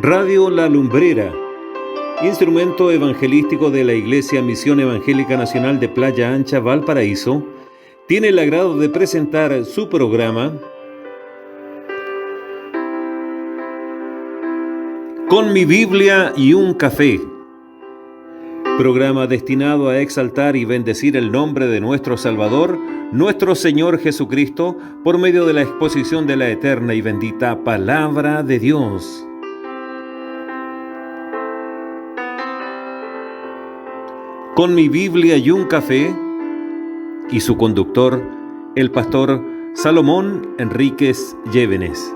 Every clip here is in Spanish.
Radio La Lumbrera, instrumento evangelístico de la Iglesia Misión Evangélica Nacional de Playa Ancha, Valparaíso, tiene el agrado de presentar su programa Con mi Biblia y un café. Programa destinado a exaltar y bendecir el nombre de nuestro Salvador, nuestro Señor Jesucristo, por medio de la exposición de la eterna y bendita Palabra de Dios. Con mi Biblia y un café, y su conductor, el pastor Salomón Enríquez Llévenes.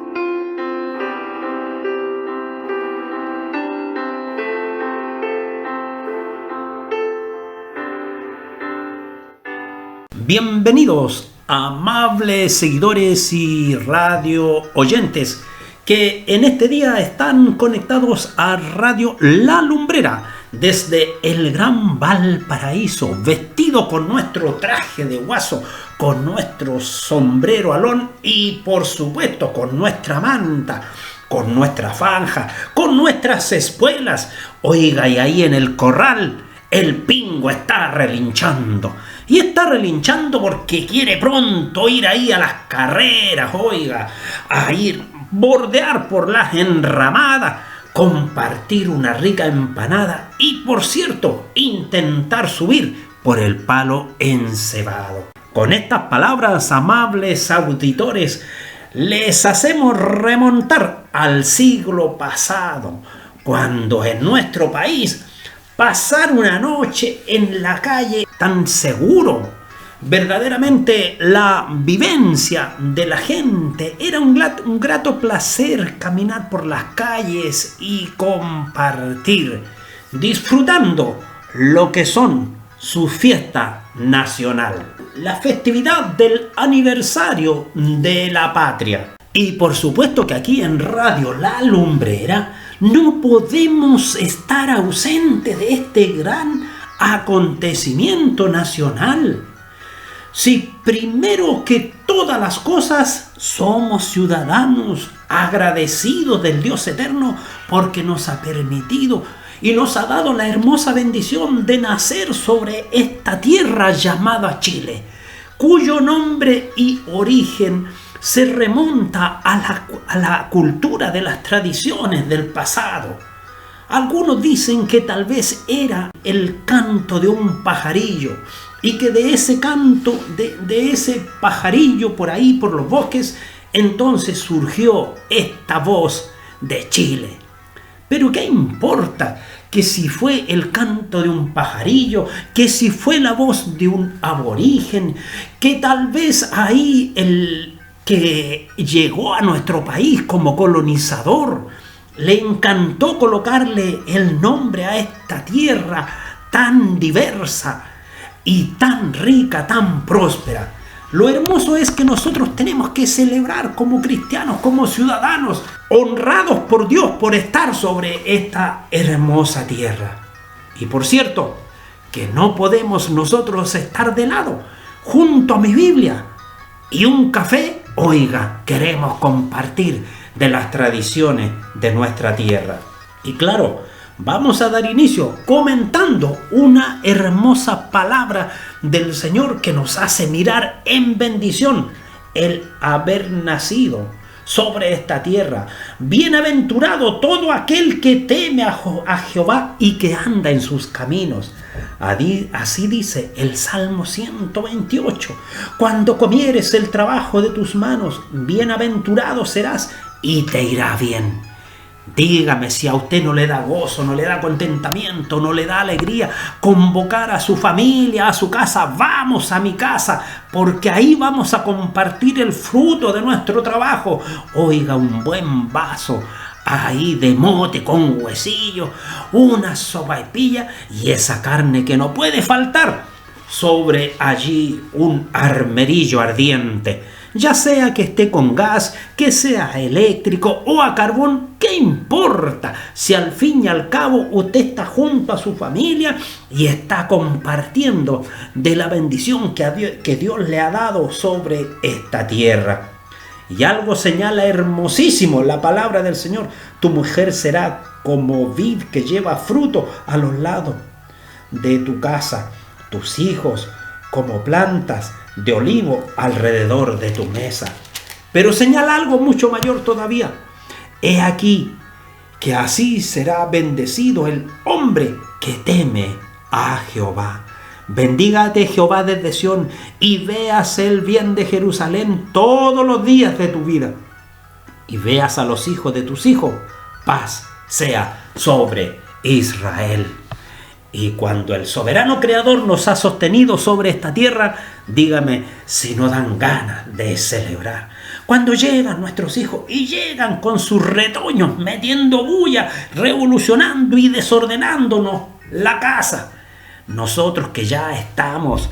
Bienvenidos, amables seguidores y radio oyentes que en este día están conectados a Radio La Lumbrera desde el Gran Valparaíso, vestido con nuestro traje de guaso, con nuestro sombrero alón y por supuesto con nuestra manta, con nuestra fanja, con nuestras espuelas. Oiga, y ahí en el corral el pingo está relinchando. Y está relinchando porque quiere pronto ir ahí a las carreras, oiga, a ir bordear por las enramadas, compartir una rica empanada y, por cierto, intentar subir por el palo encebado. Con estas palabras, amables auditores, les hacemos remontar al siglo pasado, cuando en nuestro país pasar una noche en la calle tan seguro. Verdaderamente la vivencia de la gente era un grato placer caminar por las calles y compartir, disfrutando lo que son su fiesta nacional, la festividad del aniversario de la patria. Y por supuesto que aquí en Radio La Lumbrera no podemos estar ausentes de este gran acontecimiento nacional. Si primero que todas las cosas somos ciudadanos agradecidos del Dios eterno porque nos ha permitido y nos ha dado la hermosa bendición de nacer sobre esta tierra llamada Chile, cuyo nombre y origen se remonta a la cultura de las tradiciones del pasado. Algunos dicen que tal vez era el canto de un pajarillo y que de ese canto, de ese pajarillo por ahí, por los bosques, entonces surgió esta voz de Chile. Pero ¿qué importa que si fue el canto de un pajarillo, que si fue la voz de un aborigen, que tal vez ahí el que llegó a nuestro país como colonizador le encantó colocarle el nombre a esta tierra tan diversa y tan rica, tan próspera? Lo hermoso es que nosotros tenemos que celebrar como cristianos, como ciudadanos, honrados por Dios por estar sobre esta hermosa tierra. Y por cierto, que no podemos nosotros estar de lado. Junto a mi Biblia y un café, oiga, queremos compartir de las tradiciones de nuestra tierra. Y claro, vamos a dar inicio comentando una hermosa palabra del Señor que nos hace mirar en bendición el haber nacido sobre esta tierra. Bienaventurado todo aquel que teme a Jehová y que anda en sus caminos. Así dice el Salmo 128. Cuando comieres el trabajo de tus manos, bienaventurado serás y te irá bien. Dígame si a usted no le da gozo, no le da contentamiento, no le da alegría convocar a su familia, a su casa. Vamos a mi casa, porque ahí vamos a compartir el fruto de nuestro trabajo. Oiga, un buen vaso ahí de mote con huesillo, una sopaipilla y esa carne que no puede faltar. Sobre allí un armerillo ardiente. Ya sea que esté con gas, que sea eléctrico o a carbón, ¿qué importa? Si al fin y al cabo usted está junto a su familia y está compartiendo de la bendición que Dios le ha dado sobre esta tierra. Y algo señala hermosísimo la palabra del Señor Tu mujer será como vid que lleva fruto a los lados de tu casa, tus hijos como plantas de olivo alrededor de tu mesa. Pero señala algo mucho mayor todavía. He aquí que así será bendecido el hombre que teme a Jehová. Bendígate Jehová desde Sión y veas el bien de Jerusalén todos los días de tu vida. Y veas a los hijos de tus hijos, paz sea sobre Israel. Y cuando el soberano creador nos ha sostenido sobre esta tierra, dígame si no dan ganas de celebrar. Cuando llegan nuestros hijos y llegan con sus retoños metiendo bulla, revolucionando y desordenándonos la casa. Nosotros que ya estamos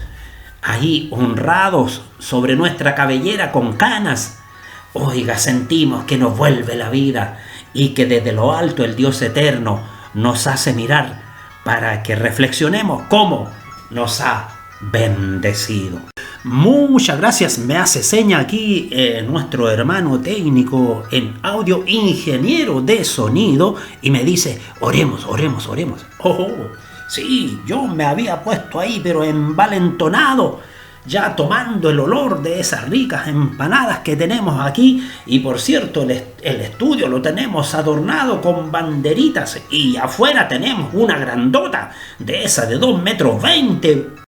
ahí honrados sobre nuestra cabellera con canas, oiga, sentimos que nos vuelve la vida y que desde lo alto el Dios eterno nos hace mirar para que reflexionemos cómo nos ha bendecido. Muchas gracias, me hace seña aquí nuestro hermano técnico en audio, ingeniero de sonido, y me dice, oremos. Oh, sí, yo me había puesto ahí, pero envalentonado, ya tomando el olor de esas ricas empanadas que tenemos aquí. Y por cierto, el estudio lo tenemos adornado con banderitas, y afuera tenemos una grandota de esa de 2,20 metros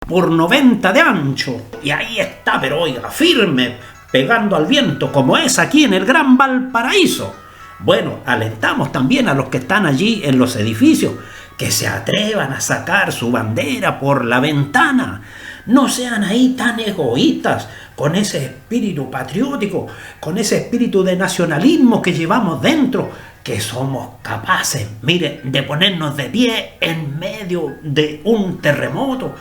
por 90 de ancho. Y ahí está, pero oiga, firme, pegando al viento, como es aquí en el Gran Valparaíso. Bueno, alentamos también a los que están allí en los edificios que se atrevan a sacar su bandera por la ventana. No sean ahí tan egoístas, con ese espíritu patriótico, con ese espíritu de nacionalismo que llevamos dentro, que somos capaces, mire, de ponernos de pie en medio de un terremoto,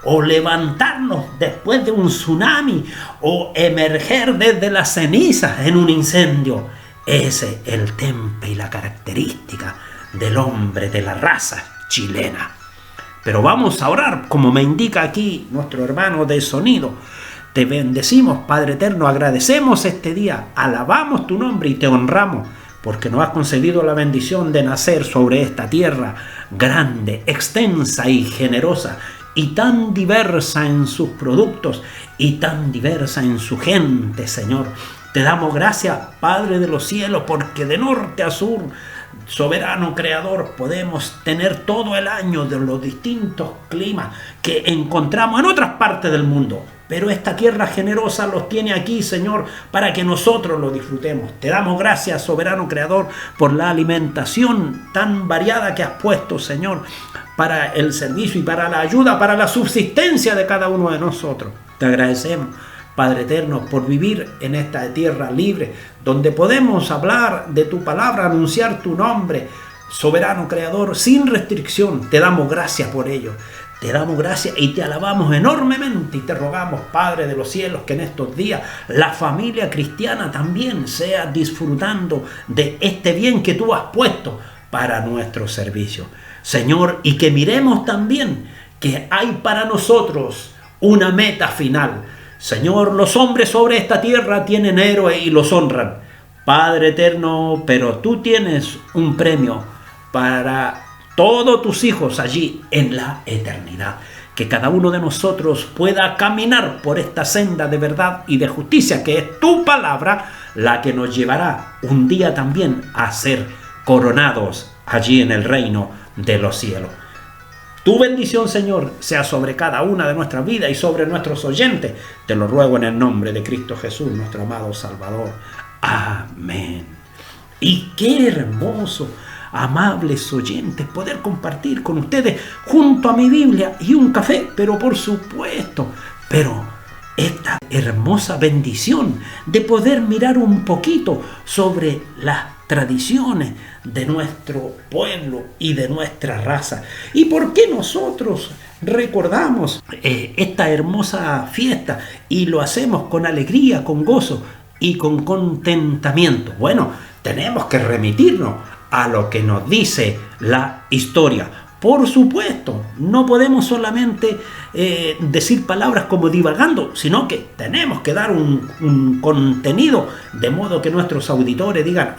o levantarnos después de un tsunami, o emerger desde las cenizas en un incendio. Ese es el temple y la característica del hombre de la raza chilena. Pero vamos a orar, como me indica aquí nuestro hermano de sonido. Te bendecimos, Padre eterno, agradecemos este día, alabamos tu nombre y te honramos, porque nos has concedido la bendición de nacer sobre esta tierra grande, extensa y generosa, y tan diversa en sus productos, y tan diversa en su gente, Señor. Te damos gracias, Padre de los cielos, porque de norte a sur, soberano creador, podemos tener todo el año de los distintos climas que encontramos en otras partes del mundo. Pero esta tierra generosa los tiene aquí, Señor, para que nosotros lo disfrutemos. Te damos gracias, soberano creador, por la alimentación tan variada que has puesto, Señor, para el servicio y para la ayuda, para la subsistencia de cada uno de nosotros. Te agradecemos, Padre eterno, por vivir en esta tierra libre, donde podemos hablar de tu palabra, anunciar tu nombre, soberano creador, sin restricción. Te damos gracias por ello. Te damos gracias y te alabamos enormemente, y te rogamos, Padre de los cielos, que en estos días la familia cristiana también sea disfrutando de este bien que tú has puesto para nuestro servicio, Señor, y que miremos también que hay para nosotros una meta final. Señor, los hombres sobre esta tierra tienen héroes y los honran, Padre eterno, pero tú tienes un premio para todos tus hijos allí en la eternidad. Que cada uno de nosotros pueda caminar por esta senda de verdad y de justicia, que es tu palabra, la que nos llevará un día también a ser coronados allí en el reino de los cielos. Tu bendición, Señor, sea sobre cada una de nuestras vidas y sobre nuestros oyentes. Te lo ruego en el nombre de Cristo Jesús, nuestro amado Salvador. Amén. Y qué hermoso, amables oyentes, poder compartir con ustedes junto a mi Biblia y un café, pero por supuesto, esta hermosa bendición de poder mirar un poquito sobre las tradiciones de nuestro pueblo y de nuestra raza. ¿Y por qué nosotros recordamos esta hermosa fiesta y lo hacemos con alegría, con gozo y con contentamiento? Bueno, tenemos que remitirnos a lo que nos dice la historia. Por supuesto, no podemos solamente decir palabras como divagando, sino que tenemos que dar un contenido de modo que nuestros auditores digan,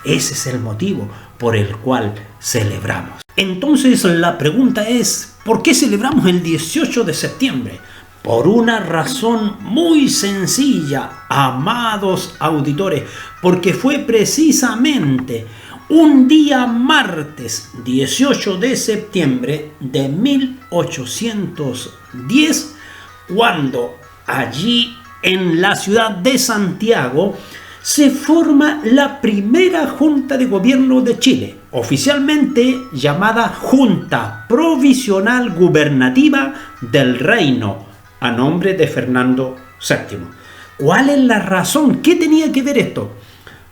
ese es el motivo por el cual celebramos. Entonces la pregunta es, ¿por qué celebramos el 18 de septiembre? Por una razón muy sencilla, amados auditores, porque fue precisamente un día martes 18 de septiembre de 1810, cuando allí en la ciudad de Santiago se forma la primera Junta de Gobierno de Chile, oficialmente llamada Junta Provisional Gubernativa del Reino, a nombre de Fernando VII. ¿Cuál es la razón? ¿Qué tenía que ver esto?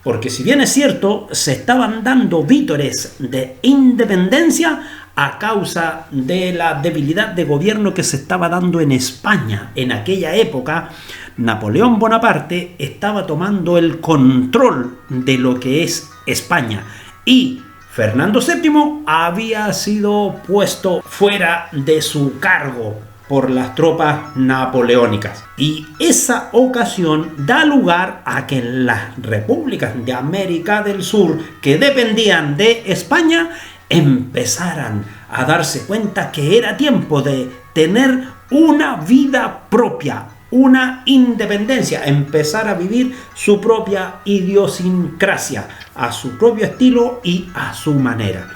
Porque si bien es cierto, se estaban dando vítores de independencia a causa de la debilidad de gobierno que se estaba dando en España. En aquella época, Napoleón Bonaparte estaba tomando el control de lo que es España y Fernando VII había sido puesto fuera de su cargo por las tropas napoleónicas. Y esa ocasión da lugar a que las repúblicas de América del Sur que dependían de España empezaran a darse cuenta que era tiempo de tener una vida propia, una independencia, empezar a vivir su propia idiosincrasia, a su propio estilo y a su manera.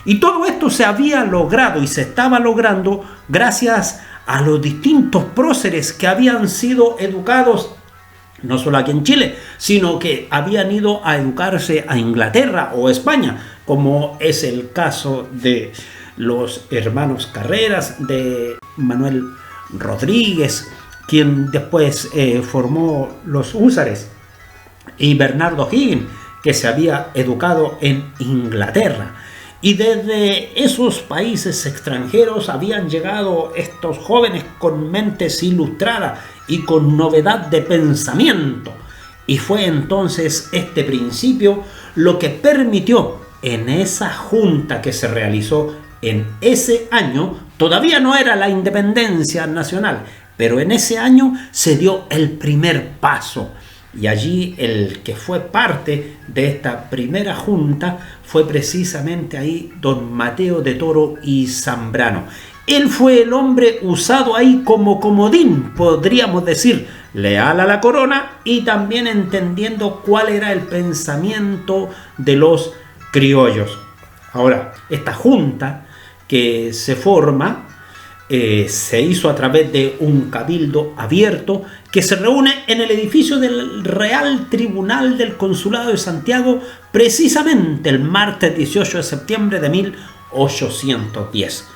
Y todo esto se había logrado y se estaba logrando gracias a los distintos próceres que habían sido educados no solo aquí en Chile, sino que habían ido a educarse a Inglaterra o España, como es el caso de los hermanos Carreras, de Manuel Rodríguez, quien después formó los húsares, y Bernardo Higgins, que se había educado en Inglaterra. Y desde esos países extranjeros habían llegado estos jóvenes con mentes ilustradas y con novedad de pensamiento. Y fue entonces este principio lo que permitió en esa junta que se realizó en ese año, todavía no era la independencia nacional, pero en ese año se dio el primer paso. Y allí el que fue parte de esta primera junta fue precisamente ahí don Mateo de Toro y Zambrano. Él fue el hombre usado ahí como comodín, podríamos decir, leal a la corona y también entendiendo cuál era el pensamiento de los criollos. Ahora, esta junta que se forma se hizo a través de un cabildo abierto que se reúne en el edificio del Real Tribunal del Consulado de Santiago precisamente el martes 18 de septiembre de 1810.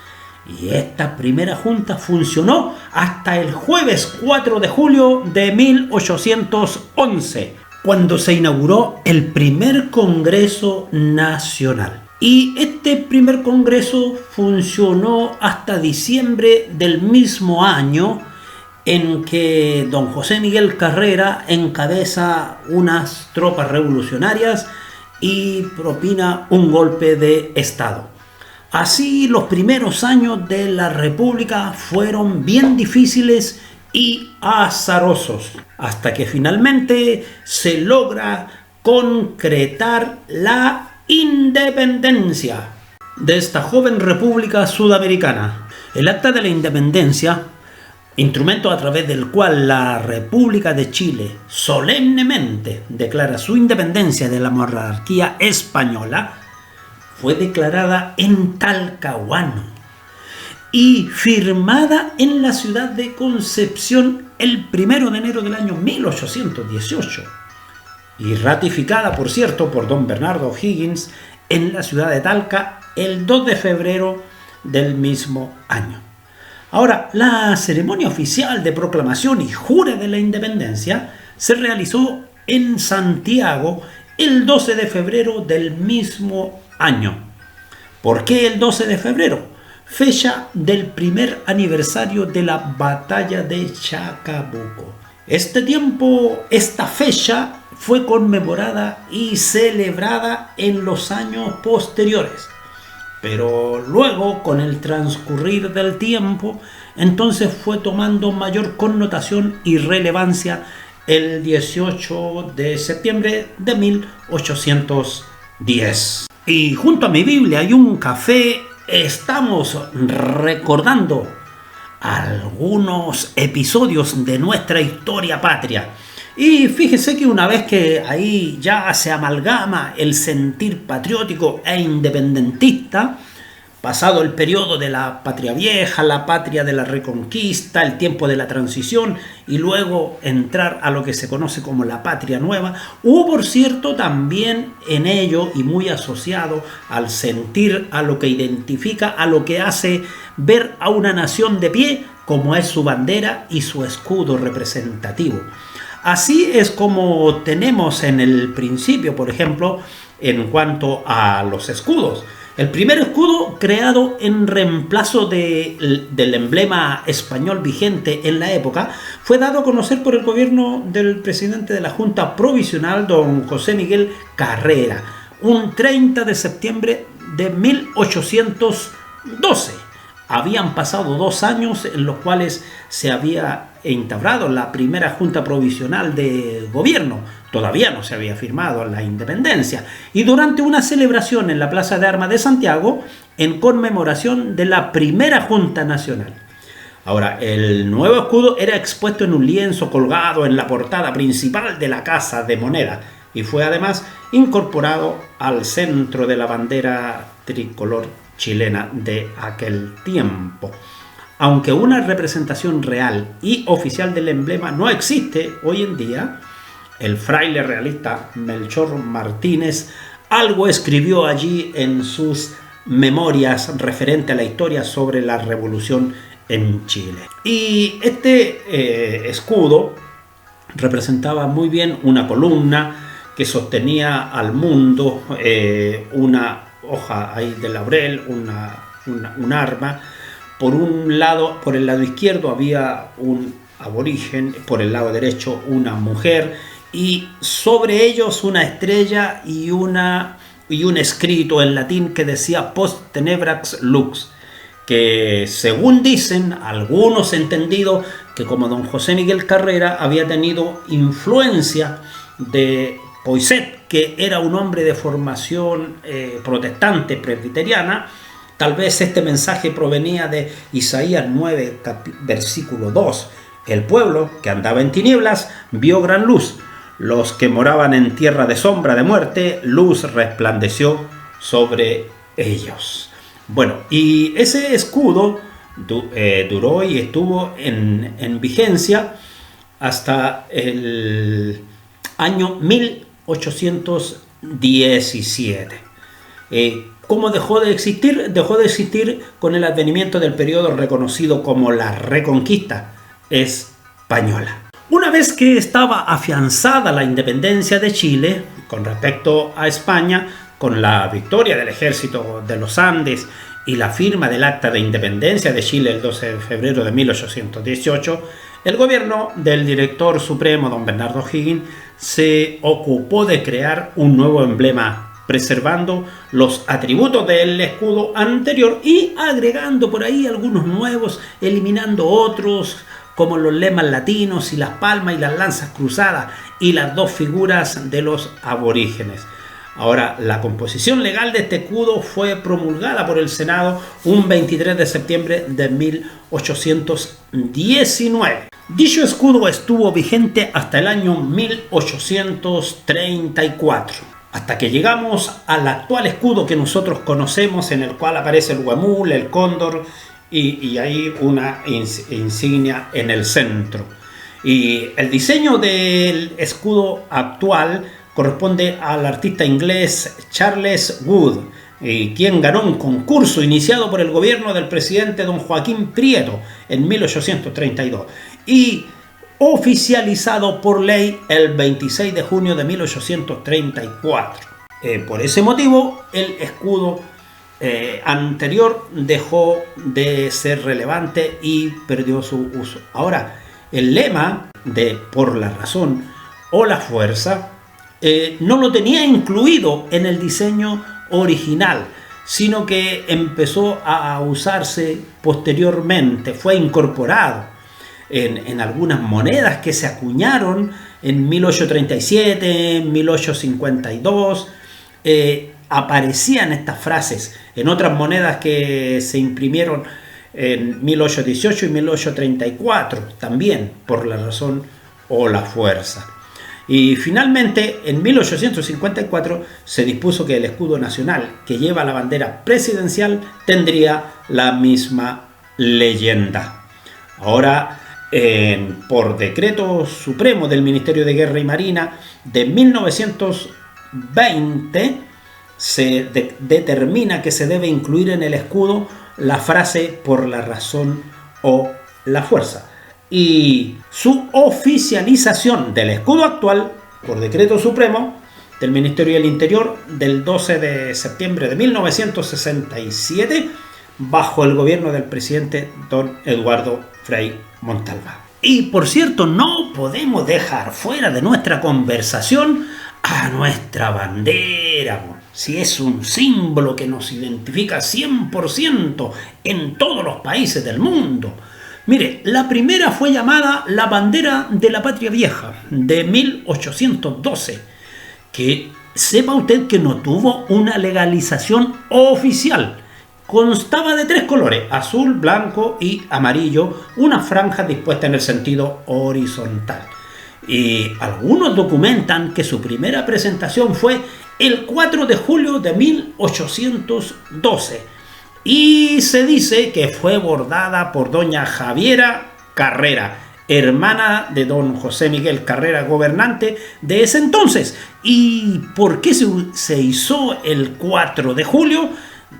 Y esta primera junta funcionó hasta el jueves 4 de julio de 1811, cuando se inauguró el primer Congreso Nacional. Y este primer congreso funcionó hasta diciembre del mismo año en que don José Miguel Carrera encabeza unas tropas revolucionarias y propina un golpe de Estado. Así, los primeros años de la República fueron bien difíciles y azarosos, hasta que finalmente se logra concretar la independencia de esta joven república sudamericana. El Acta de la Independencia, instrumento a través del cual la República de Chile solemnemente declara su independencia de la monarquía española, fue declarada en Talcahuano y firmada en la ciudad de Concepción el 1 de enero del año 1818. Y ratificada, por cierto, por don Bernardo Higgins en la ciudad de Talca el 2 de febrero del mismo año. Ahora, la ceremonia oficial de proclamación y jura de la independencia se realizó en Santiago el 12 de febrero del mismo año. ¿Por qué el 12 de febrero? Fecha del primer aniversario de la batalla de Chacabuco. Esta fecha fue conmemorada y celebrada en los años posteriores. Pero luego, con el transcurrir del tiempo, entonces fue tomando mayor connotación y relevancia el 18 de septiembre de 1810. Y junto a mi Biblia y un café estamos recordando algunos episodios de nuestra historia patria. Y fíjese que una vez que ahí ya se amalgama el sentir patriótico e independentista, pasado el periodo de la patria vieja, la patria de la reconquista, el tiempo de la transición y luego entrar a lo que se conoce como la patria nueva, hubo por cierto también en ello y muy asociado al sentir, a lo que identifica, a lo que hace ver a una nación de pie como es su bandera y su escudo representativo. Así es como tenemos en el principio, por ejemplo, en cuanto a los escudos. El primer escudo creado en reemplazo del emblema español vigente en la época fue dado a conocer por el gobierno del presidente de la Junta Provisional, don José Miguel Carrera, un 30 de septiembre de 1812. Habían pasado 2 años en los cuales se había instaurado la primera Junta Provisional de Gobierno. Todavía no se había firmado la independencia. Y durante una celebración en la Plaza de Armas de Santiago, en conmemoración de la primera Junta Nacional. Ahora, el nuevo escudo era expuesto en un lienzo colgado en la portada principal de la Casa de Moneda y fue además incorporado al centro de la bandera tricolor chilena de aquel tiempo. Aunque una representación real y oficial del emblema no existe hoy en día, el fraile realista Melchor Martínez algo escribió allí en sus memorias referente a la historia sobre la revolución en Chile. Y este escudo representaba muy bien una columna que sostenía al mundo, una hoja ahí de laurel, un arma. Por un lado, por el lado izquierdo había un aborigen, por el lado derecho una mujer y sobre ellos una estrella y un escrito en latín que decía post tenebrax lux, que según dicen algunos entendidos que como don José Miguel Carrera había tenido influencia de Poinsett, que era un hombre de formación protestante presbiteriana. Tal vez este mensaje provenía de Isaías 9, versículo 2. El pueblo que andaba en tinieblas vio gran luz. Los que moraban en tierra de sombra de muerte, luz resplandeció sobre ellos. Bueno, y ese escudo duró y estuvo en vigencia hasta el año 1817. ¿Cómo dejó de existir? Dejó de existir con el advenimiento del periodo reconocido como la Reconquista Española. Una vez que estaba afianzada la independencia de Chile con respecto a España, con la victoria del ejército de los Andes y la firma del Acta de Independencia de Chile el 12 de febrero de 1818, el gobierno del director supremo, don Bernardo O'Higgins, se ocupó de crear un nuevo emblema, preservando los atributos del escudo anterior y agregando por ahí algunos nuevos, eliminando otros, como los lemas latinos y las palmas y las lanzas cruzadas y las 2 figuras de los aborígenes. Ahora, la composición legal de este escudo fue promulgada por el Senado un 23 de septiembre de 1819. Dicho escudo estuvo vigente hasta el año 1834, hasta que llegamos al actual escudo que nosotros conocemos, en el cual aparece el huemul, el cóndor y hay una insignia en el centro. Y el diseño del escudo actual corresponde al artista inglés Charles Wood, quien ganó un concurso iniciado por el gobierno del presidente don Joaquín Prieto en 1832 y oficializado por ley el 26 de junio de 1834. Por ese motivo, el escudo anterior dejó de ser relevante y perdió su uso. Ahora, el lema de por la razón o la fuerza no lo tenía incluido en el diseño original, sino que empezó a usarse posteriormente, fue incorporado en algunas monedas que se acuñaron en 1837, en 1852, aparecían estas frases en otras monedas que se imprimieron en 1818 y 1834, también por la razón o la fuerza. Y finalmente, en 1854 se dispuso que el escudo nacional que lleva la bandera presidencial tendría la misma leyenda. Ahora, por decreto supremo del Ministerio de Guerra y Marina de 1920, se determina que se debe incluir en el escudo la frase "por la razón o la fuerza", y su oficialización del escudo actual por decreto supremo del Ministerio del Interior del 12 de septiembre de 1967 bajo el gobierno del presidente don Eduardo Frei Montalva. Y por cierto, no podemos dejar fuera de nuestra conversación a nuestra bandera, si es un símbolo que nos identifica 100% en todos los países del mundo. Mire, la primera fue llamada la bandera de la Patria Vieja, de 1812, que sepa usted que no tuvo una legalización oficial. Constaba de 3 colores, azul, blanco y amarillo, una franja dispuesta en el sentido horizontal. Y algunos documentan que su primera presentación fue el 4 de julio de 1812 y se dice que fue bordada por doña Javiera Carrera, hermana de don José Miguel Carrera, gobernante de ese entonces. ¿Y por qué se hizo el 4 de julio?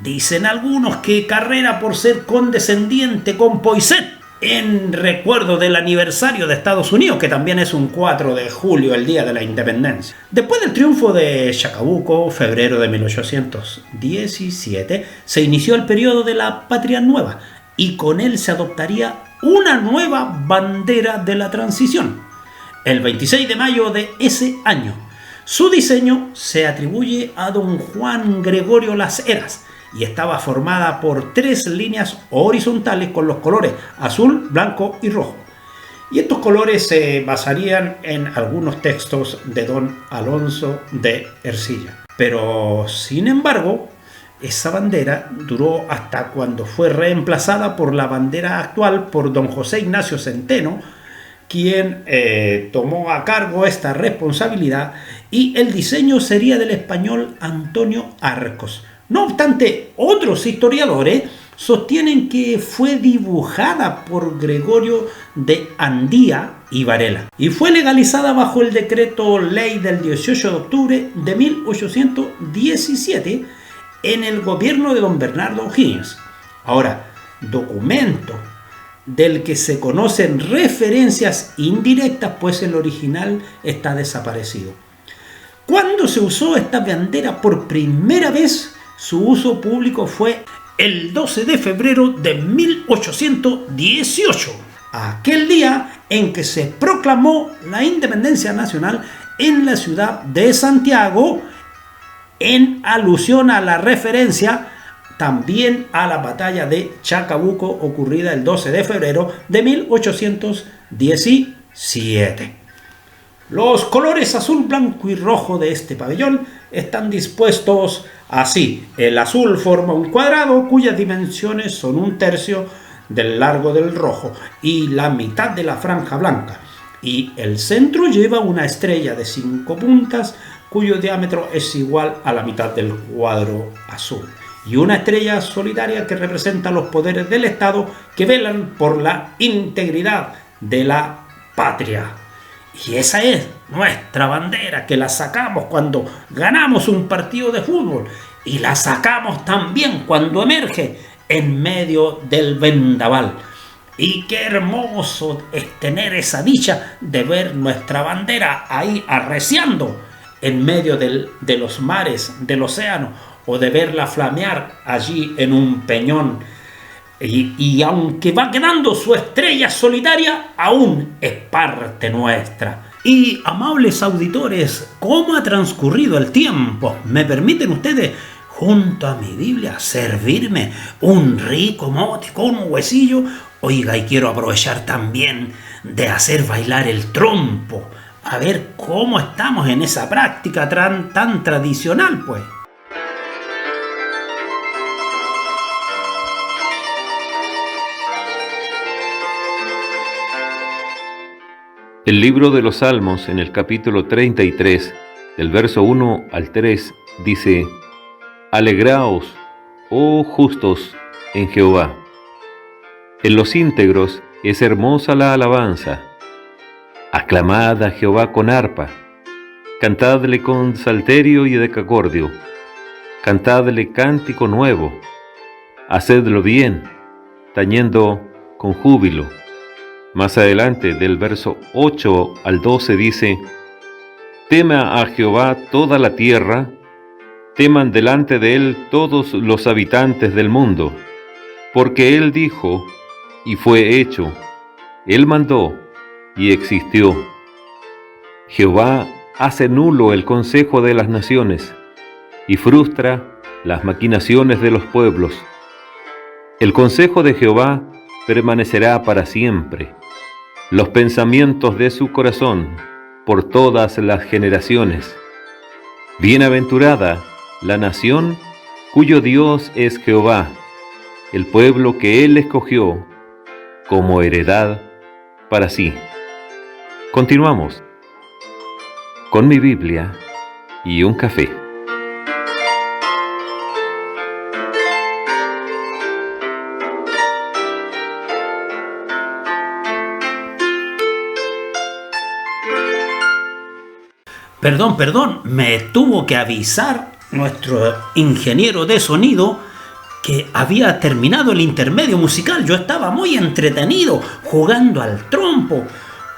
Dicen algunos que Carrera, por ser condescendiente con Poinsett, en recuerdo del aniversario de Estados Unidos, que también es un 4 de julio, el día de la independencia. Después del triunfo de Chacabuco, febrero de 1817, se inició el periodo de la Patria Nueva y con él se adoptaría una nueva bandera de la transición, el 26 de mayo de ese año. Su diseño se atribuye a don Juan Gregorio Las Heras y estaba formada por 3 líneas horizontales con los colores azul, blanco y rojo. Y estos colores se basarían en algunos textos de don Alonso de Ercilla. Pero, sin embargo, esa bandera duró hasta cuando fue reemplazada por la bandera actual por don José Ignacio Centeno, quien tomó a cargo esta responsabilidad, y el diseño sería del español Antonio Arcos. No obstante, otros historiadores sostienen que fue dibujada por Gregorio de Andía y Varela y fue legalizada bajo el decreto ley del 18 de octubre de 1817 en el gobierno de don Bernardo O'Higgins. Ahora, documento del que se conocen referencias indirectas, pues el original está desaparecido. ¿Cuándo se usó esta bandera por primera vez? Su uso público fue el 12 de febrero de 1818, aquel día en que se proclamó la independencia nacional en la ciudad de Santiago, en alusión a la referencia también a la batalla de Chacabuco ocurrida el 12 de febrero de 1817. Los colores azul, blanco y rojo de este pabellón están dispuestos así. El azul forma un cuadrado cuyas dimensiones son 1/3 del largo del rojo y la mitad de la franja blanca. Y el centro lleva una estrella de 5 puntas cuyo diámetro es igual a la mitad del cuadro azul. Y una estrella solitaria que representa los poderes del Estado que velan por la integridad de la patria. Y esa es nuestra bandera, que la sacamos cuando ganamos un partido de fútbol y la sacamos también cuando emerge en medio del vendaval. Y qué hermoso es tener esa dicha de ver nuestra bandera ahí arreciando en medio de los mares, del océano, o de verla flamear allí en un peñón. Y aunque va quedando su estrella solitaria, aún es parte nuestra. Y amables auditores, ¿cómo ha transcurrido el tiempo? ¿Me permiten ustedes junto a mi Biblia, servirme un rico mote con un huesillo. Oiga, y quiero aprovechar también de hacer bailar el trompo. A ver cómo estamos en esa práctica tan tradicional, pues. El libro de los Salmos, en el capítulo 33, del verso 1 al 3, dice: Alegraos, oh justos, en Jehová. En los íntegros es hermosa la alabanza. Aclamad a Jehová con arpa, cantadle con salterio y decacordio, cantadle cántico nuevo, hacedlo bien, tañendo con júbilo. Más adelante, del verso 8 al 12, dice: Tema a Jehová toda la tierra, teman delante de él todos los habitantes del mundo, porque él dijo, y fue hecho, él mandó, y existió. Jehová hace nulo el consejo de las naciones, y frustra las maquinaciones de los pueblos. El consejo de Jehová permanecerá para siempre, los pensamientos de su corazón por todas las generaciones. Bienaventurada la nación cuyo Dios es Jehová, el pueblo que él escogió como heredad para sí. Continuamos con mi Biblia y un café. Perdón, me tuvo que avisar nuestro ingeniero de sonido que había terminado el intermedio musical. Yo estaba muy entretenido jugando al trompo,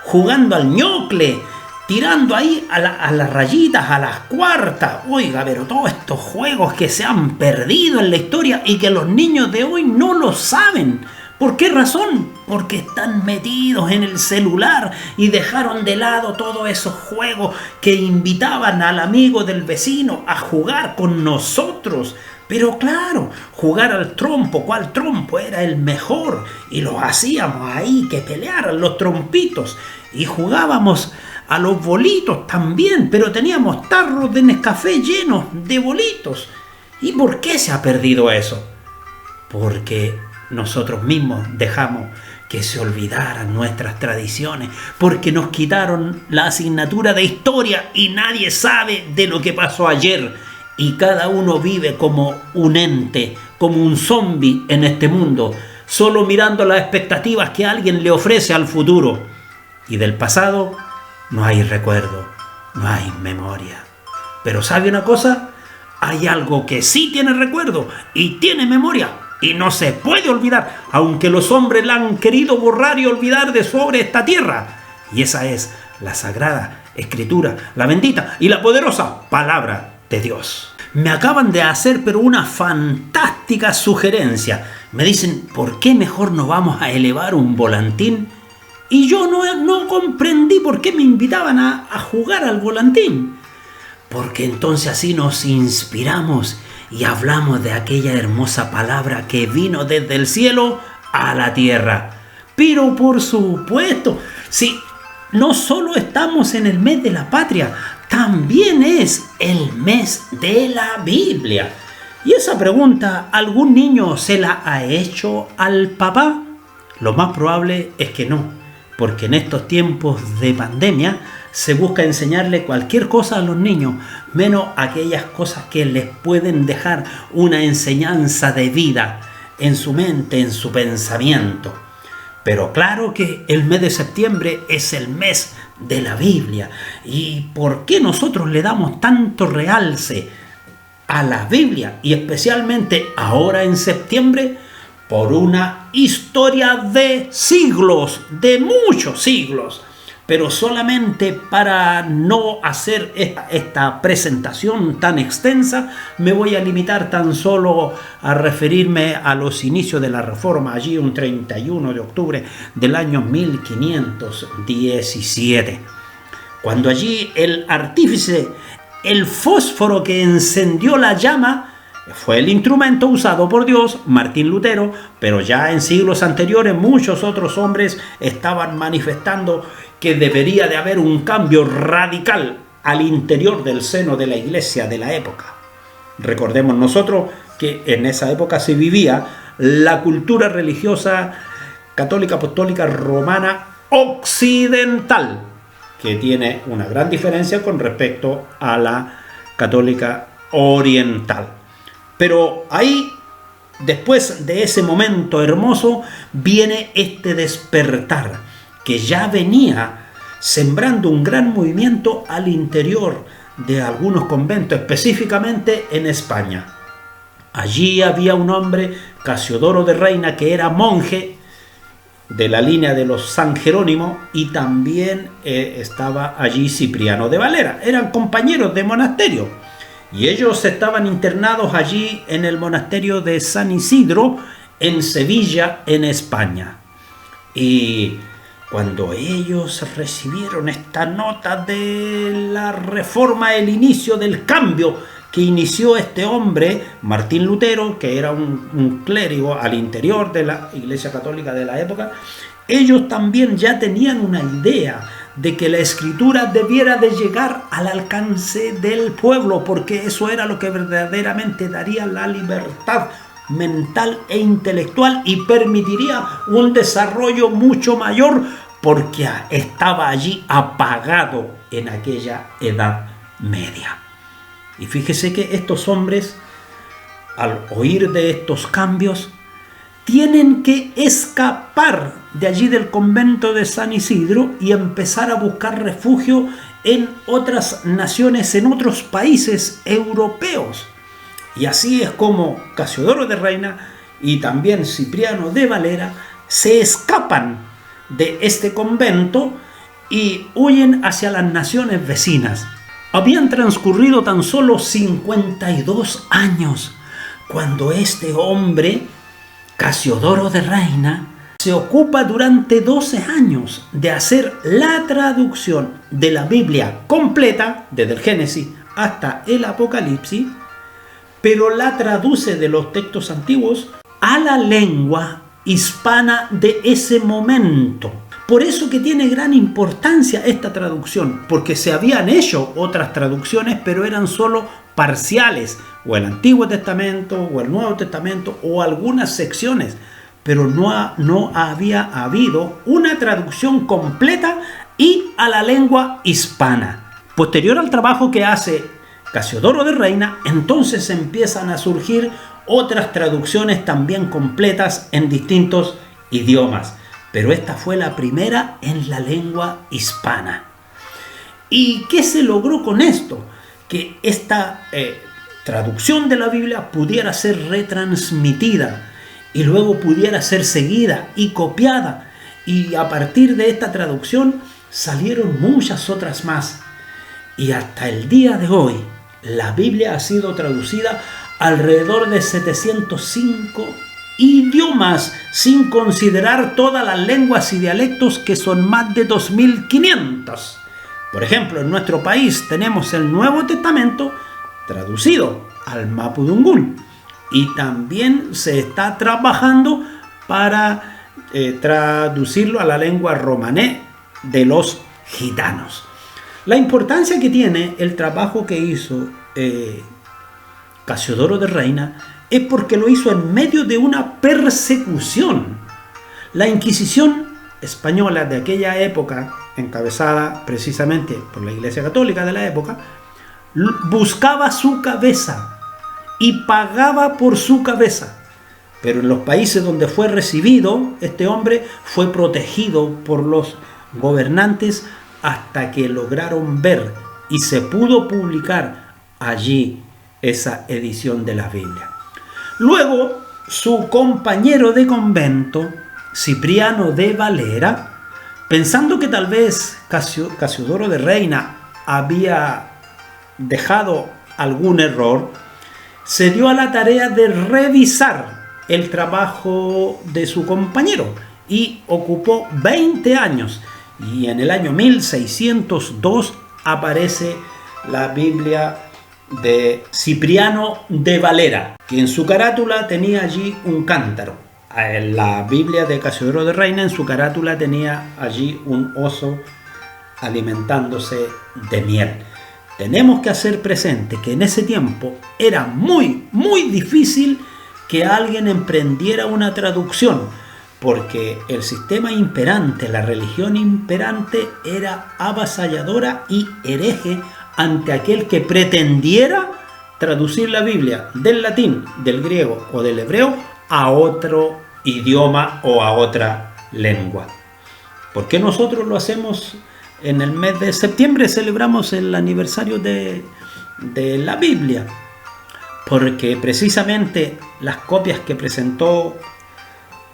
jugando al ñocle, tirando ahí a las rayitas, a las cuartas. Oiga, pero todos estos juegos que se han perdido en la historia y que los niños de hoy no lo saben. ¿Por qué razón? Porque están metidos en el celular y dejaron de lado todos esos juegos que invitaban al amigo del vecino a jugar con nosotros. Pero claro, jugar al trompo, ¿cuál trompo era el mejor? Y lo hacíamos ahí, que pelearan los trompitos. Y jugábamos a los bolitos también, pero teníamos tarros de Nescafé llenos de bolitos. ¿Y por qué se ha perdido eso? Porque nosotros mismos dejamos que se olvidaran nuestras tradiciones, porque nos quitaron la asignatura de historia y nadie sabe de lo que pasó ayer. Y cada uno vive como un ente, como un zombi en este mundo, solo mirando las expectativas que alguien le ofrece al futuro. Y del pasado no hay recuerdo, no hay memoria. Pero ¿sabe una cosa? Hay algo que sí tiene recuerdo y tiene memoria. Y no se puede olvidar, aunque los hombres la han querido borrar y olvidar de sobre esta tierra. Y esa es la Sagrada Escritura, la bendita y la poderosa Palabra de Dios. Me acaban de hacer pero una fantástica sugerencia. Me dicen, ¿por qué mejor no vamos a elevar un volantín? Y yo no comprendí por qué me invitaban a jugar al volantín. Porque entonces así nos inspiramos y hablamos de aquella hermosa palabra que vino desde el cielo a la tierra. Pero por supuesto, si no solo estamos en el mes de la patria, también es el mes de la Biblia. Y esa pregunta, ¿algún niño se la ha hecho al papá? Lo más probable es que no, porque en estos tiempos de pandemia se busca enseñarle cualquier cosa a los niños, menos aquellas cosas que les pueden dejar una enseñanza de vida en su mente, en su pensamiento. Pero claro que el mes de septiembre es el mes de la Biblia. ¿Y por qué nosotros le damos tanto realce a la Biblia? Y especialmente ahora en septiembre, por una historia de siglos, de muchos siglos. Pero solamente para no hacer esta presentación tan extensa, me voy a limitar tan solo a referirme a los inicios de la Reforma, allí un 31 de octubre del año 1517. Cuando allí el artífice, el fósforo que encendió la llama, Fue el instrumento usado por Dios, Martín Lutero, pero ya en siglos anteriores muchos otros hombres estaban manifestando que debería de haber un cambio radical al interior del seno de la iglesia de la época. Recordemos nosotros que en esa época se vivía la cultura religiosa católica apostólica romana occidental, que tiene una gran diferencia con respecto a la católica oriental. Pero ahí, después de ese momento hermoso, viene este despertar que ya venía sembrando un gran movimiento al interior de algunos conventos, específicamente en España. Allí había un hombre, Casiodoro de Reina, que era monje de la línea de los San Jerónimo, y también estaba allí Cipriano de Valera. Eran compañeros de monasterio y ellos estaban internados allí en el monasterio de San Isidro, en Sevilla, en España. Y cuando ellos recibieron esta nota de la reforma, el inicio del cambio que inició este hombre, Martín Lutero, que era un clérigo al interior de la Iglesia Católica de la época, ellos también ya tenían una idea de que la escritura debiera de llegar al alcance del pueblo, porque eso era lo que verdaderamente daría la libertad mental e intelectual y permitiría un desarrollo mucho mayor, porque estaba allí apagado en aquella Edad Media. Y fíjese que estos hombres, al oír de estos cambios, tienen que escapar de allí del convento de San Isidro y empezar a buscar refugio en otras naciones, en otros países europeos. Y así es como Casiodoro de Reina y también Cipriano de Valera se escapan de este convento y huyen hacia las naciones vecinas. Habían transcurrido tan solo 52 años cuando este hombre, Casiodoro de Reina, se ocupa durante 12 años de hacer la traducción de la Biblia completa, desde el Génesis hasta el Apocalipsis, pero la traduce de los textos antiguos a la lengua hispana de ese momento. Por eso que tiene gran importancia esta traducción, porque se habían hecho otras traducciones, pero eran solo parciales, o el Antiguo Testamento, o el Nuevo Testamento, o algunas secciones, pero no había habido una traducción completa y a la lengua hispana. Posterior al trabajo que hace Casiodoro de Reina, entonces empiezan a surgir otras traducciones también completas en distintos idiomas. Pero esta fue la primera en la lengua hispana. ¿Y qué se logró con esto? Que esta traducción de la Biblia pudiera ser retransmitida y luego pudiera ser seguida y copiada. Y a partir de esta traducción salieron muchas otras más. Y hasta el día de hoy, la Biblia ha sido traducida alrededor de 705 idiomas, sin considerar todas las lenguas y dialectos, que son más de 2500. Por ejemplo, en nuestro país tenemos el Nuevo Testamento traducido al mapudungún y también se está trabajando para traducirlo a la lengua romané de los gitanos. La importancia que tiene el trabajo que hizo Casiodoro de Reina es porque lo hizo en medio de una persecución. La Inquisición española de aquella época, encabezada precisamente por la Iglesia Católica de la época, buscaba su cabeza y pagaba por su cabeza. Pero en los países donde fue recibido, este hombre fue protegido por los gobernantes hasta que lograron ver y se pudo publicar allí esa edición de la Biblia. Luego, su compañero de convento, Cipriano de Valera, pensando que tal vez Casiodoro de Reina había dejado algún error, se dio a la tarea de revisar el trabajo de su compañero y ocupó 20 años. Y en el año 1602 aparece la Biblia de Cipriano de Valera, que en su carátula tenía allí un cántaro. En la Biblia de Casiodoro de Reina, en su carátula tenía allí un oso alimentándose de miel. Tenemos que hacer presente que en ese tiempo era muy difícil que alguien emprendiera una traducción, porque el sistema imperante, la religión imperante era avasalladora y hereje ante aquel que pretendiera traducir la Biblia del latín, del griego o del hebreo a otro idioma o a otra lengua. ¿Por qué nosotros lo hacemos en el mes de septiembre? Celebramos el aniversario de la Biblia, porque precisamente las copias que presentó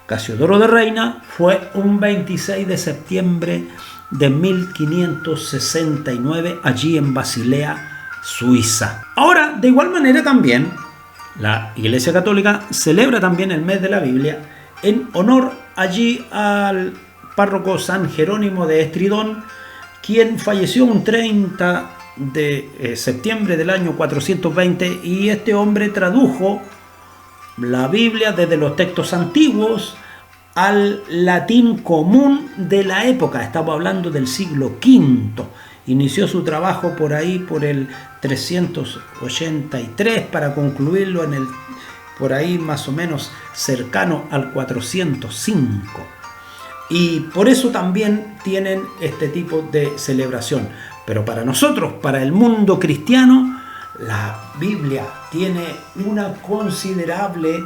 Casiodoro de Reina fue un 26 de septiembre de 1569 allí en Basilea, Suiza. Ahora, de igual manera también, la Iglesia Católica celebra también el mes de la Biblia en honor allí al párroco San Jerónimo de Estridón, quien falleció un 30 de septiembre del año 420, y este hombre tradujo la Biblia desde los textos antiguos al latín común de la época. Estamos hablando del siglo V. Inició su trabajo por ahí, por el 383, para concluirlo por ahí más o menos cercano al 405. Y por eso también tienen este tipo de celebración. Pero para nosotros, para el mundo cristiano, la Biblia tiene una considerable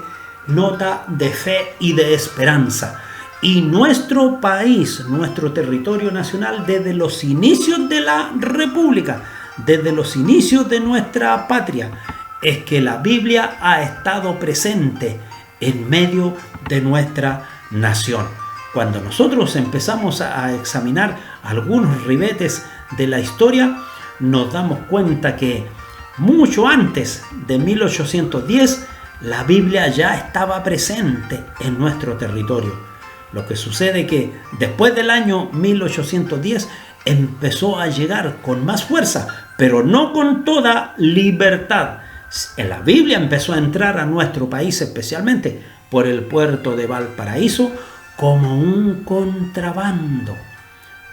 nota de fe y de esperanza. Y nuestro país, nuestro territorio nacional, desde los inicios de la República, desde los inicios de nuestra patria, es que la Biblia ha estado presente en medio de nuestra nación. Cuando nosotros empezamos a examinar algunos ribetes de la historia, nos damos cuenta que mucho antes de 1810, la Biblia ya estaba presente en nuestro territorio. Lo que sucede que después del año 1810 empezó a llegar con más fuerza, pero no con toda libertad. La Biblia empezó a entrar a nuestro país, especialmente por el puerto de Valparaíso, como un contrabando.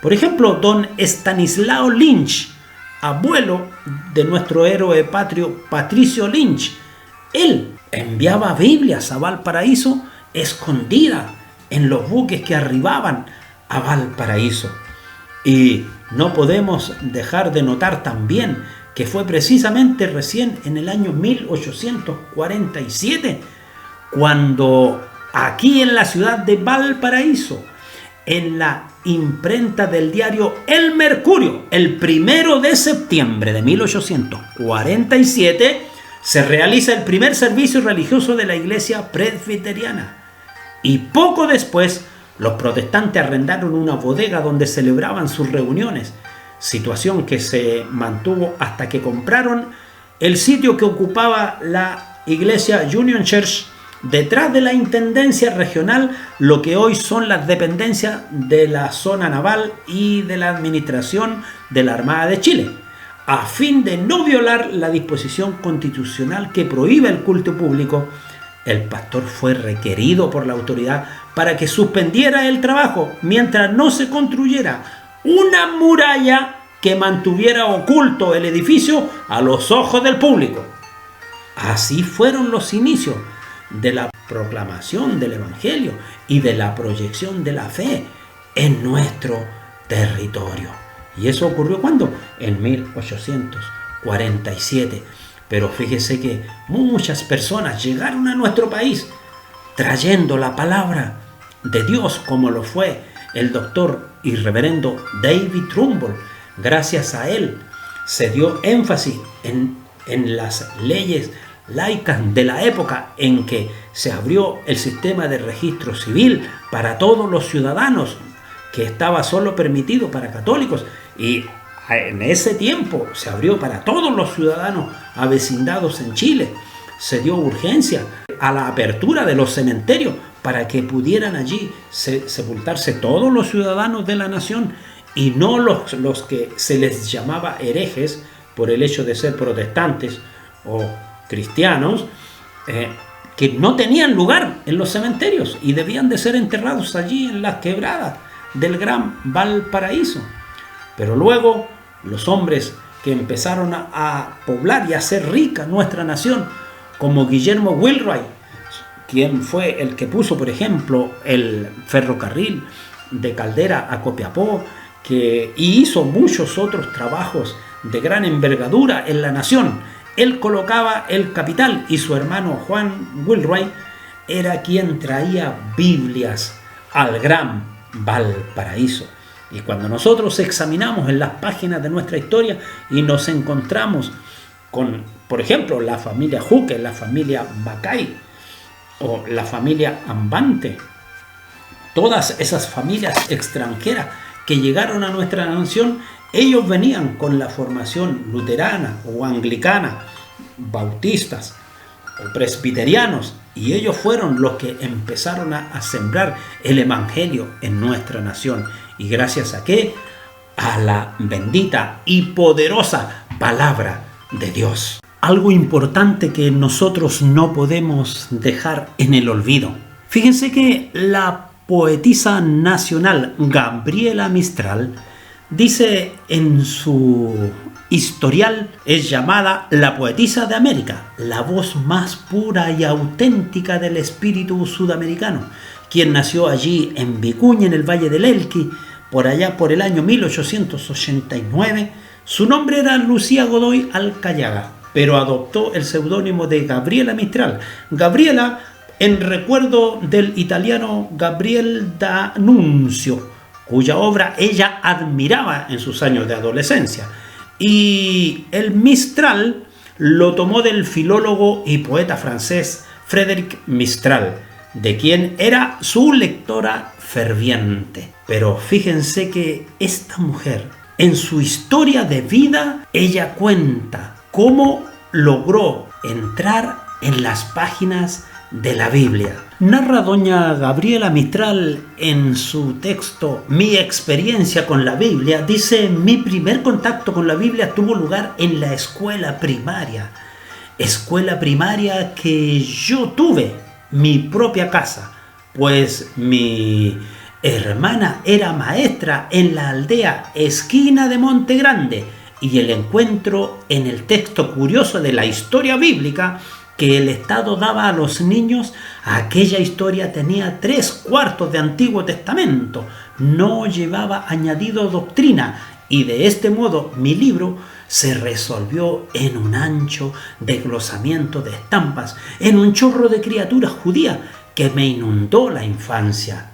Por ejemplo, don Estanislao Lynch, abuelo de nuestro héroe patrio Patricio Lynch, él enviaba Biblias a Valparaíso escondida en los buques que arribaban a Valparaíso. Y no podemos dejar de notar también que fue precisamente recién en el año 1847 cuando aquí en la ciudad de Valparaíso, en la imprenta del diario El Mercurio, el 1 de septiembre de 1847, se realiza el primer servicio religioso de la iglesia presbiteriana. Y poco después, los protestantes arrendaron una bodega donde celebraban sus reuniones, situación que se mantuvo hasta que compraron el sitio que ocupaba la iglesia Union Church detrás de la intendencia regional, lo que hoy son las dependencias de la zona naval y de la administración de la Armada de Chile, a fin de no violar la disposición constitucional que prohíbe el culto público. El pastor fue requerido por la autoridad para que suspendiera el trabajo mientras no se construyera una muralla que mantuviera oculto el edificio a los ojos del público. Así fueron los inicios de la proclamación del Evangelio y de la proyección de la fe en nuestro territorio. ¿Y eso ocurrió cuándo? En 1847. Pero fíjese que muchas personas llegaron a nuestro país trayendo la palabra de Dios, como lo fue el doctor y reverendo David Trumbull. Gracias a él se dio énfasis en las leyes laicas de la época en que se abrió el sistema de registro civil para todos los ciudadanos, que estaba solo permitido para católicos, y en ese tiempo se abrió para todos los ciudadanos avecindados en Chile. Se dio urgencia a la apertura de los cementerios para que pudieran allí sepultarse todos los ciudadanos de la nación y no los que se les llamaba herejes, por el hecho de ser protestantes o cristianos, que no tenían lugar en los cementerios y debían de ser enterrados allí en las quebradas del Gran Valparaíso. Pero luego los hombres que empezaron a poblar y a hacer rica nuestra nación, como Guillermo Wheelwright, quien fue el que puso, por ejemplo, el ferrocarril de Caldera a Copiapó, y hizo muchos otros trabajos de gran envergadura en la nación. Él colocaba el capital y su hermano Juan Wheelwright era quien traía Biblias al Gran Valparaíso. Y cuando nosotros examinamos en las páginas de nuestra historia y nos encontramos con, por ejemplo, la familia Juque, la familia Bacay o la familia Ambante, todas esas familias extranjeras que llegaron a nuestra nación, ellos venían con la formación luterana o anglicana, bautistas o presbiterianos, y ellos fueron los que empezaron a sembrar el evangelio en nuestra nación. ¿Y gracias a qué? A la bendita y poderosa palabra de Dios. Algo importante que nosotros no podemos dejar en el olvido. Fíjense que la poetisa nacional Gabriela Mistral dice en su historial, es llamada la poetisa de América, la voz más pura y auténtica del espíritu sudamericano, quien nació allí en Vicuña, en el Valle del Elqui, por allá por el año 1889. Su nombre era Lucía Godoy Alcayaga, pero adoptó el seudónimo de Gabriela Mistral. Gabriela, en recuerdo del italiano Gabriel D'Annunzio, cuya obra ella admiraba en sus años de adolescencia. Y el Mistral lo tomó del filólogo y poeta francés Frédéric Mistral, de quien era su lectora ferviente. Pero fíjense que esta mujer, en su historia de vida, ella cuenta cómo logró entrar en las páginas de la Biblia. Narra doña Gabriela Mistral en su texto Mi experiencia con la Biblia. Dice: mi primer contacto con la Biblia tuvo lugar en la escuela primaria que yo tuve, mi propia casa, pues mi hermana era maestra en la aldea esquina de Monte Grande, y el encuentro en el texto curioso de la historia bíblica que el Estado daba a los niños, aquella historia tenía 3/4 de Antiguo Testamento, no llevaba añadido doctrina, y de este modo mi libro se resolvió en un ancho desglosamiento de estampas, en un chorro de criaturas judías que me inundó la infancia.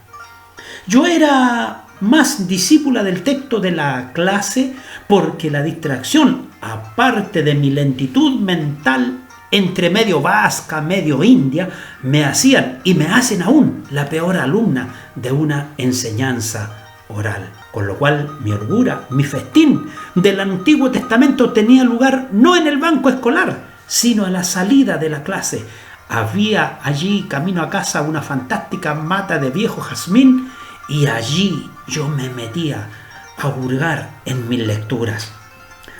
Yo era más discípula del texto de la clase porque la distracción, aparte de mi lentitud mental, entre medio vasca, medio india, me hacían y me hacen aún la peor alumna de una enseñanza oral. Con lo cual mi holgura, mi festín del Antiguo Testamento tenía lugar no en el banco escolar, sino a la salida de la clase. Había allí, camino a casa, una fantástica mata de viejo jazmín, y allí yo me metía a hurgar en mis lecturas.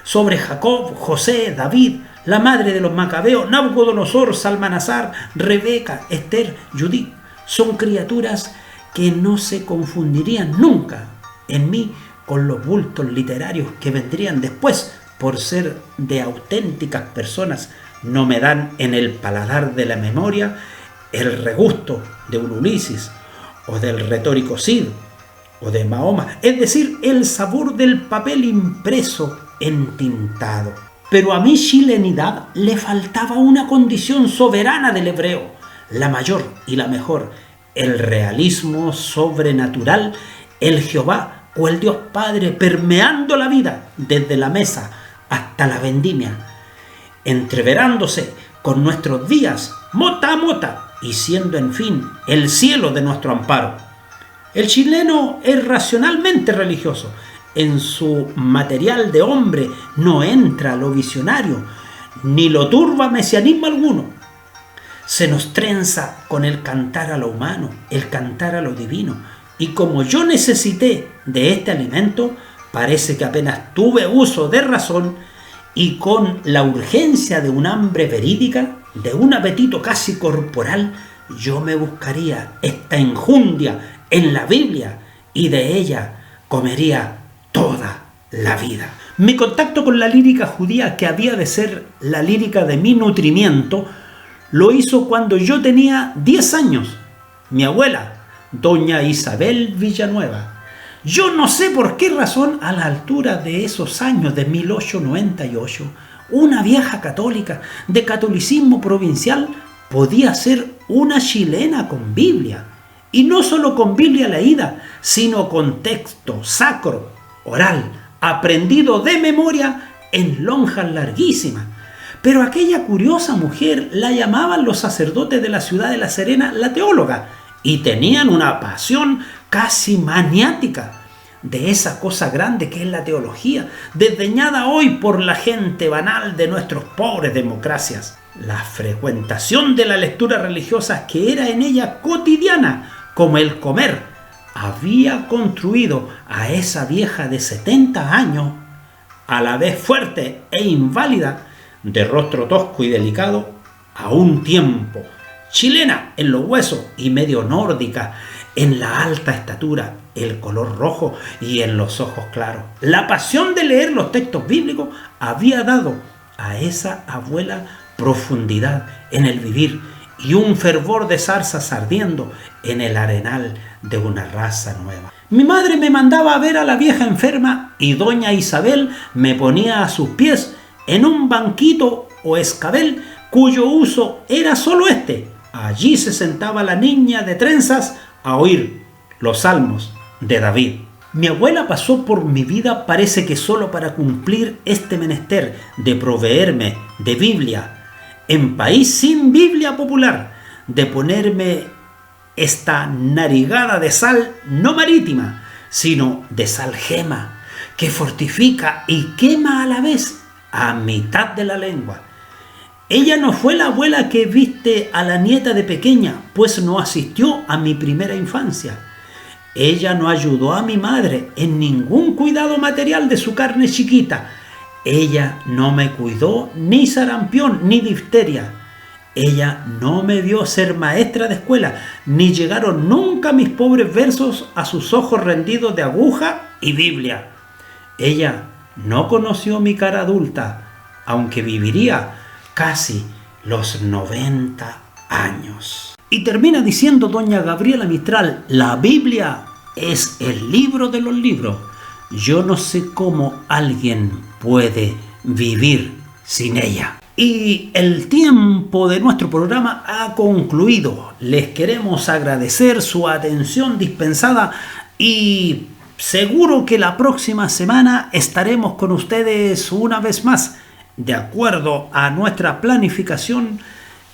Sobre Jacob, José, David, la madre de los macabeos, Nabucodonosor, Salmanasar, Rebeca, Esther, Judith, son criaturas que no se confundirían nunca en mí con los bultos literarios que vendrían después, por ser de auténticas personas. No me dan en el paladar de la memoria el regusto de un Ulises o del retórico Cid o de Mahoma, es decir, el sabor del papel impreso entintado. Pero a mi chilenidad le faltaba una condición soberana del hebreo, la mayor y la mejor, el realismo sobrenatural, el Jehová o el Dios Padre permeando la vida desde la mesa hasta la vendimia, entreverándose con nuestros días mota a mota y siendo en fin el cielo de nuestro amparo. El chileno es racionalmente religioso. En su material de hombre no entra lo visionario, ni lo turba mesianismo alguno. Se nos trenza con el cantar a lo humano, el cantar a lo divino. Y como yo necesité de este alimento, parece que apenas tuve uso de razón y con la urgencia de un hambre verídica, de un apetito casi corporal, yo me buscaría esta enjundia en la Biblia y de ella comería toda la vida. Mi contacto con la lírica judía, que había de ser la lírica de mi nutrimiento, lo hizo cuando yo tenía 10 años. Mi abuela, doña Isabel Villanueva. Yo no sé por qué razón, a la altura de esos años de 1898, una vieja católica de catolicismo provincial podía ser una chilena con Biblia. Y no solo con Biblia leída, sino con texto sacro, oral, aprendido de memoria en lonjas larguísimas. Pero aquella curiosa mujer la llamaban los sacerdotes de la ciudad de La Serena la teóloga, y tenían una pasión casi maniática de esa cosa grande que es la teología, desdeñada hoy por la gente banal de nuestros pobres democracias. La frecuentación de la lectura religiosa, que era en ella cotidiana, como el comer, había construido a esa vieja de 70 años, a la vez fuerte e inválida, de rostro tosco y delicado, a un tiempo, chilena en los huesos y medio nórdica en la alta estatura, el color rojo y en los ojos claros. La pasión de leer los textos bíblicos había dado a esa abuela profundidad en el vivir y un fervor de zarzas ardiendo en el arenal de una raza nueva. Mi madre me mandaba a ver a la vieja enferma y doña Isabel me ponía a sus pies en un banquito o escabel cuyo uso era solo este. Allí se sentaba la niña de trenzas a oír los salmos de David. Mi abuela pasó por mi vida, parece que solo para cumplir este menester de proveerme de Biblia en país sin Biblia popular, de ponerme esta narigada de sal no marítima, sino de sal gema, que fortifica y quema a la vez a mitad de la lengua. Ella no fue la abuela que viste a la nieta de pequeña, pues no asistió a mi primera infancia. Ella no ayudó a mi madre en ningún cuidado material de su carne chiquita. Ella no me cuidó ni sarampión ni difteria. Ella no me vio ser maestra de escuela, ni llegaron nunca mis pobres versos a sus ojos rendidos de aguja y Biblia. Ella no conoció mi cara adulta, aunque viviría casi los 90 años. Y termina diciendo doña Gabriela Mistral: la Biblia es el libro de los libros. Yo no sé cómo alguien puede vivir sin ella. Y el tiempo de nuestro programa ha concluido. Les queremos agradecer su atención dispensada y seguro que la próxima semana estaremos con ustedes una vez más. De acuerdo a nuestra planificación,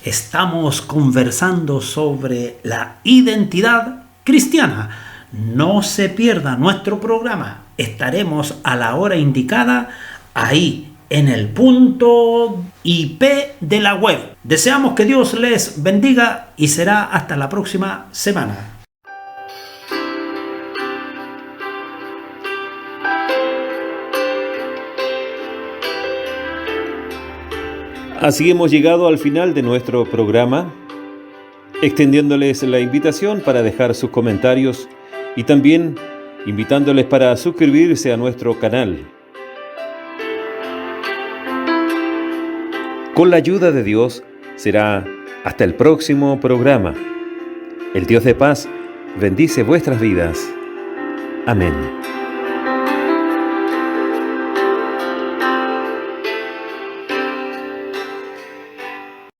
estamos conversando sobre la identidad cristiana. No se pierda nuestro programa. Estaremos a la hora indicada ahí en el punto IP de la web. Deseamos que Dios les bendiga y será hasta la próxima semana. Así hemos llegado al final de nuestro programa, extendiéndoles la invitación para dejar sus comentarios y también invitándoles para suscribirse a nuestro canal. Con la ayuda de Dios será hasta el próximo programa. El Dios de paz bendice vuestras vidas. Amén.